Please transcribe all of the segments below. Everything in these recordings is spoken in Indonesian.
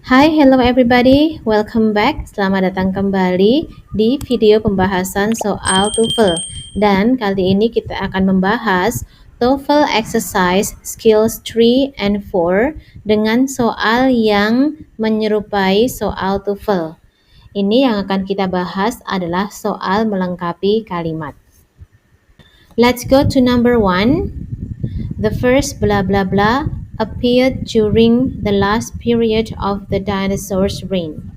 Hi, hello everybody. Welcome back. Selamat datang kembali di video pembahasan soal TOEFL. Dan kali ini kita akan membahas TOEFL exercise skills 3 and 4 dengan soal yang menyerupai soal TOEFL. Ini yang akan kita bahas adalah soal melengkapi kalimat. Let's go to number 1. The first blah blah blah appeared during the last period of the dinosaurs' reign.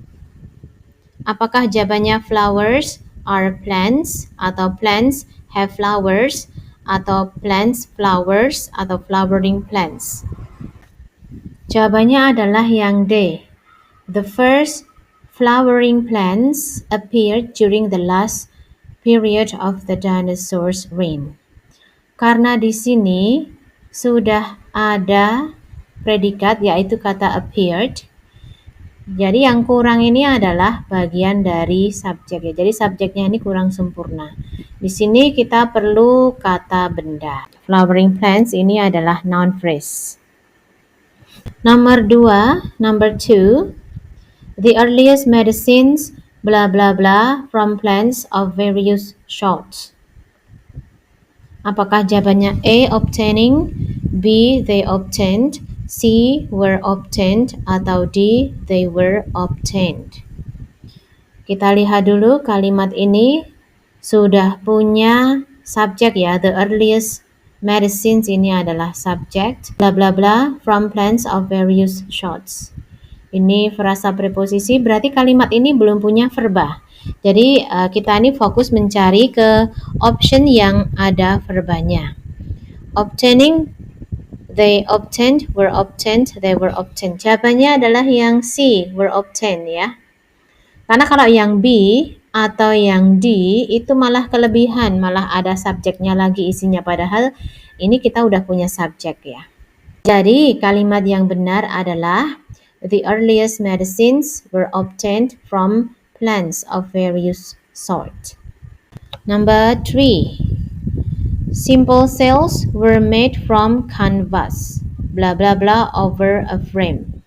Apakah jawabannya flowers are plants atau plants have flowers atau plants flowers atau flowering plants? Jawabannya adalah yang D. The first flowering plants appeared during the last period of the dinosaurs' reign. Karena di sini sudah ada predikat yaitu kata appeared. Jadi yang kurang ini adalah bagian dari subjek ya. Jadi subjeknya ini kurang sempurna. Di sini kita perlu kata benda. Flowering plants ini adalah noun phrase. Number 2. The earliest medicines blah blah blah from plants of various sorts. Apakah jawabannya A. Obtaining, B. They obtained, C. Were obtained, atau D. They were obtained? Kita lihat dulu kalimat ini sudah punya subjek ya. The earliest medicines ini adalah subjek. Bla bla bla from plants of various sorts. Ini frasa preposisi, berarti kalimat ini belum punya verba. Jadi kita ini fokus mencari ke option yang ada verbanya. Obtaining, they obtained, were obtained, they were obtained. Jawabannya adalah yang C, were obtained ya. Karena kalau yang B atau yang D itu malah kelebihan, malah ada subjeknya lagi isinya. Padahal ini kita udah punya subjek ya. Jadi kalimat yang benar adalah the earliest medicines were obtained from plants of various sorts. Number 3. Simple cells were made from canvas. Blah blah blah over a frame.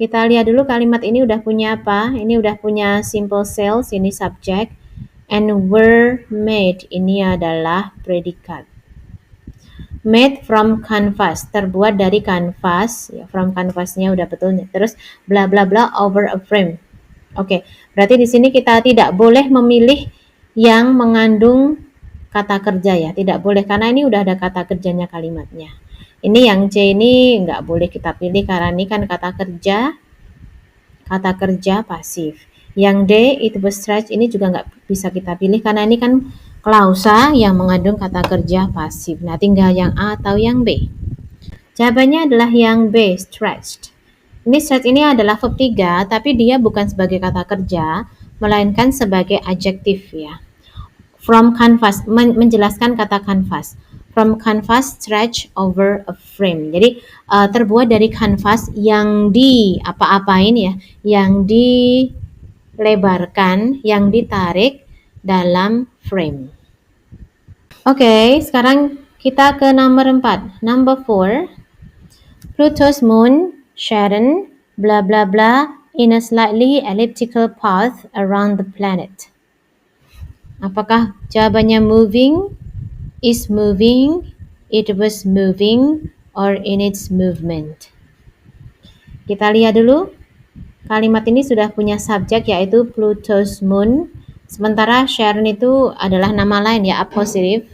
Kita lihat dulu kalimat ini udah punya apa? Ini udah punya simple cells, ini subjek. And were made, ini adalah predikat. Made from canvas, terbuat dari kanvas ya, from canvasnya udah betul nih. Terus bla bla bla over a frame. Oke, berarti di sini kita tidak boleh memilih yang mengandung kata kerja ya, tidak boleh karena ini udah ada kata kerjanya kalimatnya. Ini yang C ini nggak boleh kita pilih karena ini kan kata kerja pasif. Yang D it was stretched ini juga nggak bisa kita pilih karena ini kan klausa yang mengandung kata kerja pasif. Nah, tinggal yang A atau yang B. Jawabannya adalah yang B, stretched. Ini stretched ini adalah verb 3, tapi dia bukan sebagai kata kerja, melainkan sebagai adjektif ya. From canvas, menjelaskan kata canvas. From canvas stretch over a frame. Jadi terbuat dari kanvas yang di apa-apain ya, yang dilebarkan, yang ditarik dalam frame. Oke, sekarang kita ke nomor 4. Number 4. Pluto's moon, Charon, blah blah blah, in a slightly elliptical path around the planet. Apakah jawabannya moving, is moving, it was moving, or in its movement? Kita lihat dulu. Kalimat ini sudah punya subjek yaitu Pluto's moon. Sementara Charon itu adalah nama lain ya, appositive.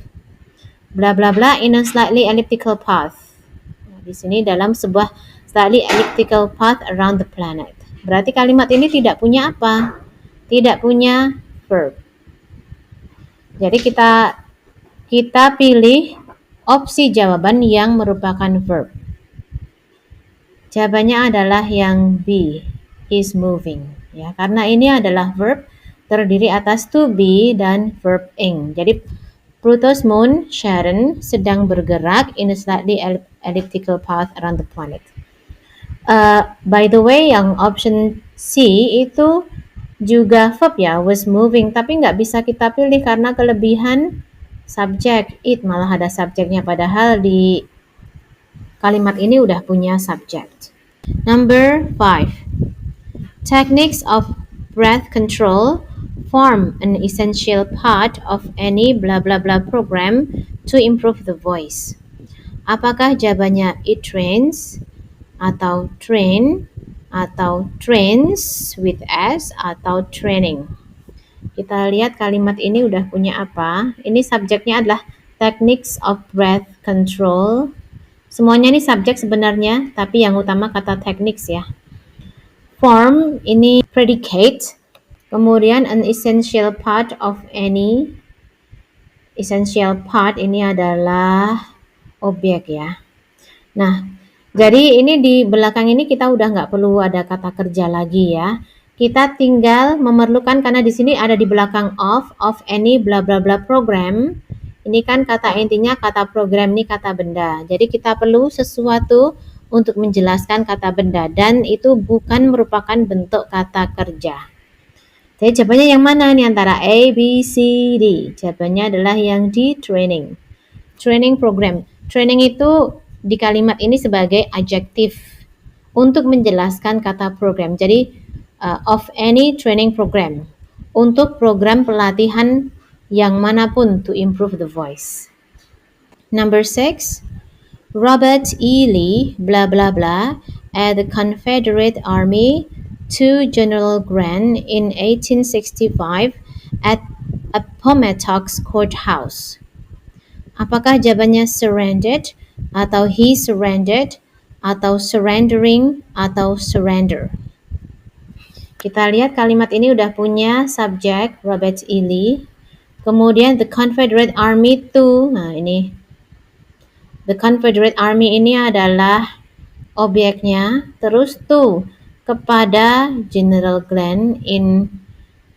Bla bla bla in a slightly elliptical path. Nah, di sini dalam sebuah slightly elliptical path around the planet. Berarti kalimat ini tidak punya apa? Tidak punya verb. Jadi kita pilih opsi jawaban yang merupakan verb. Jawabannya adalah yang B, is moving. Ya, karena ini adalah verb terdiri atas to be dan verb ing. Jadi Pluto's moon, Charon, sedang bergerak in a slightly elliptical path around the planet. By the way, yang option C itu juga verb ya, was moving, tapi nggak bisa kita pilih karena kelebihan subjek, it malah ada subjeknya, padahal di kalimat ini udah punya subject. Number 5. Techniques of breath control form an essential part of any blah blah blah program to improve the voice. Apakah jawabannya it trains, atau train, atau trains with S, atau training? Kita lihat kalimat ini udah punya apa. Ini subjeknya adalah techniques of breath control. Semuanya ini subjek sebenarnya, tapi yang utama kata techniques ya. Form ini predicate, kemudian an essential part of any. Essential part ini adalah objek ya. Nah, jadi ini di belakang ini kita udah nggak perlu ada kata kerja lagi ya. Kita tinggal memerlukan, karena di sini ada di belakang of any bla bla bla program. Ini kan kata intinya kata program, ini kata benda. Jadi kita perlu sesuatu untuk menjelaskan kata benda, dan itu bukan merupakan bentuk kata kerja. Jadi jawabannya yang mana nih antara A, B, C, D? Jawabannya adalah yang D, training. Training program. Training itu di kalimat ini sebagai adjektif untuk menjelaskan kata program. Jadi of any training program, untuk program pelatihan yang manapun to improve the voice. Number 6, Robert E. Lee, blah blah blah, at the Confederate Army to General Grant in 1865 at Appomattox Courthouse. Apakah jawabannya surrendered, atau he surrendered, atau surrendering, atau surrender? Kita lihat kalimat ini udah punya subjek Robert E. Lee. Kemudian the Confederate Army to, nah ini the Confederate Army ini adalah objeknya, terus to kepada General Grant in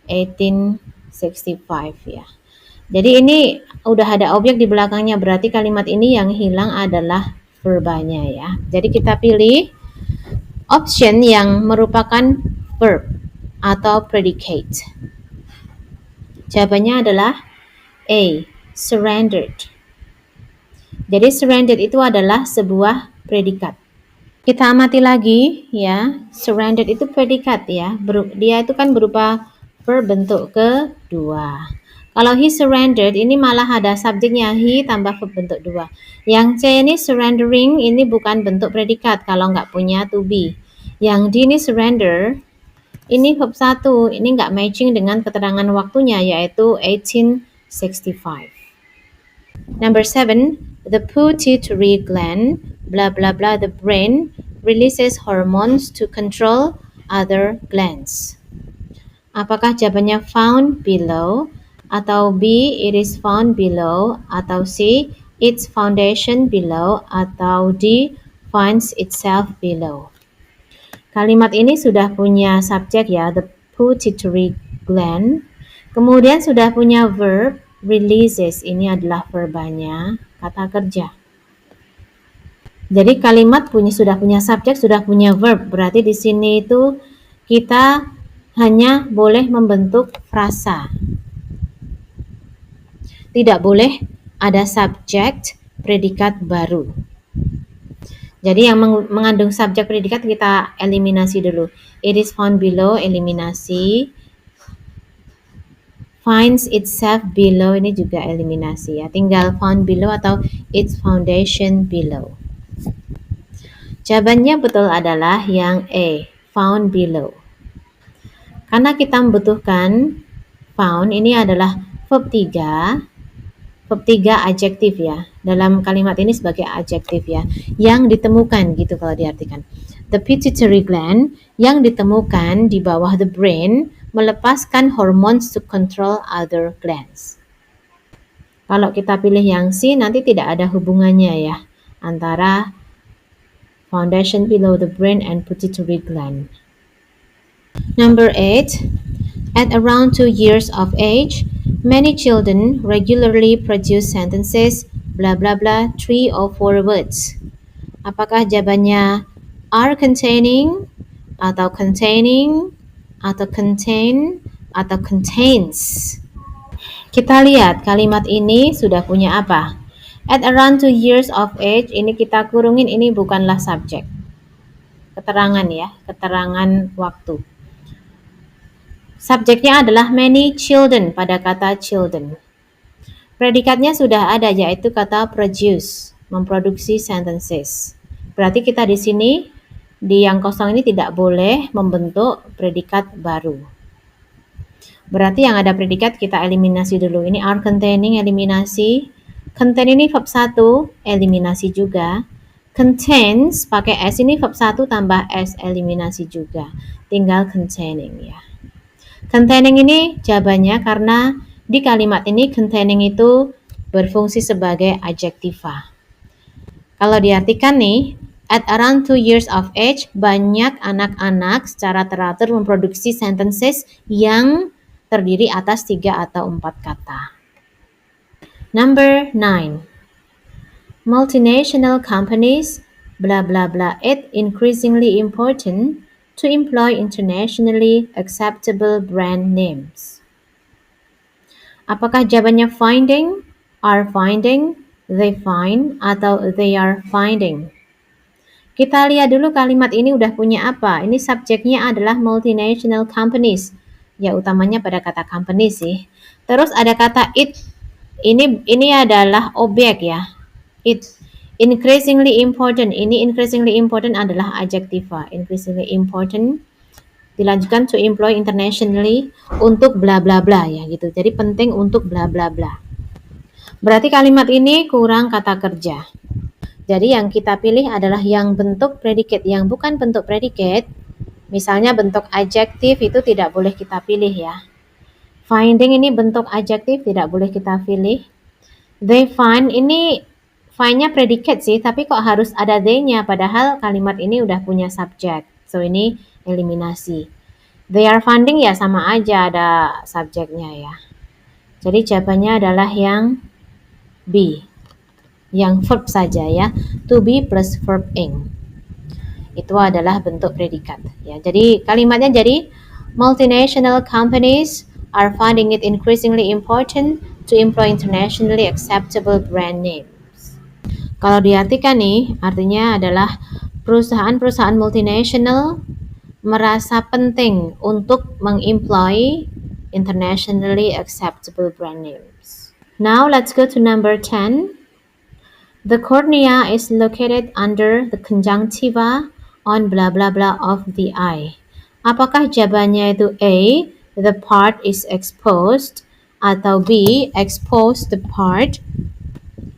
1865 ya. Jadi ini udah ada objek di belakangnya, berarti kalimat ini yang hilang adalah verbanya ya. Jadi kita pilih option yang merupakan verb atau predicate. Jawabannya adalah A, surrendered. Jadi surrendered itu adalah sebuah predikat. Kita amati lagi ya, surrendered itu predikat ya. Dia itu kan berupa verb bentuk kedua. Kalau he surrendered ini malah ada subjeknya he tambah verb bentuk dua. Yang C ini surrendering ini bukan bentuk predikat kalau nggak punya to be. Yang D ini surrender ini verb 1, ini nggak matching dengan keterangan waktunya yaitu 1865. Number 7, the pituitary gland, blah blah blah, the brain releases hormones to control other glands. Apakah jawabannya found below, atau B, it is found below, atau C, its foundation below, atau D, finds itself below? Kalimat ini sudah punya subjek ya, the pituitary gland. Kemudian sudah punya verb, releases. Ini adalah verbanya, kata kerja. Jadi kalimat sudah punya subjek, sudah punya verb. Berarti di sini itu kita hanya boleh membentuk frasa. Tidak boleh ada subjek predikat baru. Jadi yang mengandung subjek predikat kita eliminasi dulu. It is found below, eliminasi. Finds itself below, ini juga eliminasi ya. Tinggal found below atau its foundation below. Jawabannya betul adalah yang A, found below. Karena kita membutuhkan found, ini adalah verb 3. Verb 3 adjektif ya. Dalam kalimat ini sebagai adjektif ya. Yang ditemukan gitu kalau diartikan. The pituitary gland yang ditemukan di bawah the brain melepaskan hormones to control other glands. Kalau kita pilih yang C nanti tidak ada hubungannya ya antara foundation below the brain and pituitary gland. Number 8. At around 2 years of age, many children regularly produce sentences blah blah blah 3 or 4 words. Apakah jawabannya are containing, atau containing, atau contain, atau contains? Kita lihat kalimat ini sudah punya apa? At around 2 years of age, ini kita kurungin, ini bukanlah subjek. Keterangan ya, keterangan waktu. Subjeknya adalah many children pada kata children. Predikatnya sudah ada yaitu kata produce, memproduksi sentences. Berarti kita di sini di yang kosong ini tidak boleh membentuk predikat baru. Berarti yang ada predikat kita eliminasi dulu. Ini are containing, eliminasi. Contain ini verb 1, eliminasi juga. Contains pakai S ini verb 1 tambah S, eliminasi juga. Tinggal containing ya. Containing ini jawabannya karena di kalimat ini containing itu berfungsi sebagai adjektiva. Kalau diartikan nih, at around 2 years of age, banyak anak-anak secara teratur memproduksi sentences yang terdiri atas 3 atau 4 kata. Number 9. Multinational companies, blah blah blah, it increasingly important to employ internationally acceptable brand names. Apakah jawabannya finding, are finding, they find, atau they are finding? Kita lihat dulu kalimat ini udah punya apa. Ini subjeknya adalah multinational companies. Ya utamanya pada kata company sih. Terus ada kata it. Ini adalah objek ya. It increasingly important. Ini increasingly important adalah adjektiva. Increasingly important dilanjutkan to employ internationally untuk bla bla bla ya gitu. Jadi penting untuk bla bla bla. Berarti kalimat ini kurang kata kerja. Jadi yang kita pilih adalah yang bentuk predikat, yang bukan bentuk predikat. Misalnya bentuk adjektif itu tidak boleh kita pilih ya. Finding ini bentuk adjektif tidak boleh kita pilih. They find ini find-nya predikat sih, tapi kok harus ada they-nya padahal kalimat ini udah punya subjek. So ini eliminasi. They are finding ya sama aja ada subjeknya ya. Jadi jawabannya adalah yang B. Yang verb saja ya. To be plus verb ing. Itu adalah bentuk predikat ya. Jadi kalimatnya jadi multinational companies are finding it increasingly important to employ internationally acceptable brand names. Kalau diartikan nih, artinya adalah perusahaan-perusahaan multinational merasa penting untuk mengemploy internationally acceptable brand names. Now let's go to number 10. The cornea is located under the conjunctiva on blah blah blah of the eye. Apakah jawabannya itu A, the part is exposed, atau B, expose the part,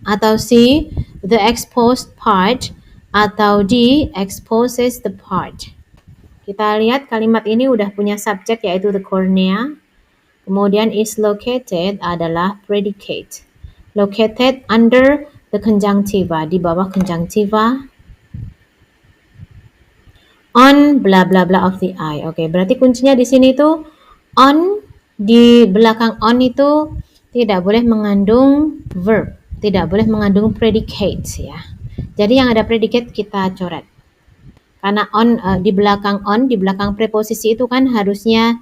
atau C, the exposed part, atau D, exposes the part. Kita lihat kalimat ini udah punya subjek yaitu the cornea. Kemudian is located adalah predicate. Located under the conjunctiva, di bawah conjunctiva. On bla bla bla of the eye. Oke, berarti kuncinya di sini tuh on, di belakang on itu tidak boleh mengandung verb, tidak boleh mengandung predicate ya. Jadi yang ada predicate kita coret. Karena on di belakang preposisi itu kan harusnya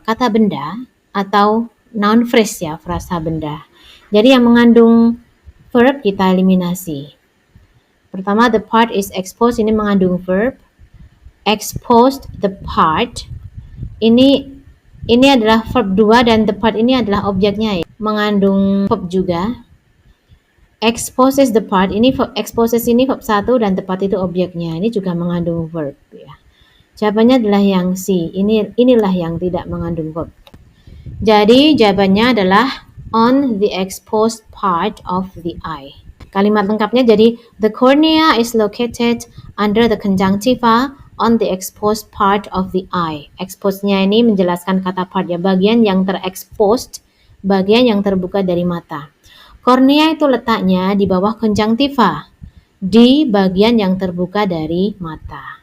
kata benda atau noun phrase ya, frasa benda. Jadi yang mengandung verb kita eliminasi. Pertama, the part is exposed, ini mengandung verb. Exposed the part, ini adalah verb 2 dan the part ini adalah objeknya ya, mengandung verb juga. Exposes the part, ini exposes ini verb 1 dan the part itu objeknya, ini juga mengandung verb ya. Jawabannya adalah yang C, inilah yang tidak mengandung verb. Jadi jawabannya adalah on the exposed part of the eye. Kalimat lengkapnya jadi the cornea is located under the conjunctiva on the exposed part of the eye. Exposed-nya ini menjelaskan kata part ya, bagian yang terexposed, bagian yang terbuka dari mata. Kornea itu letaknya di bawah konjungtiva, di bagian yang terbuka dari mata.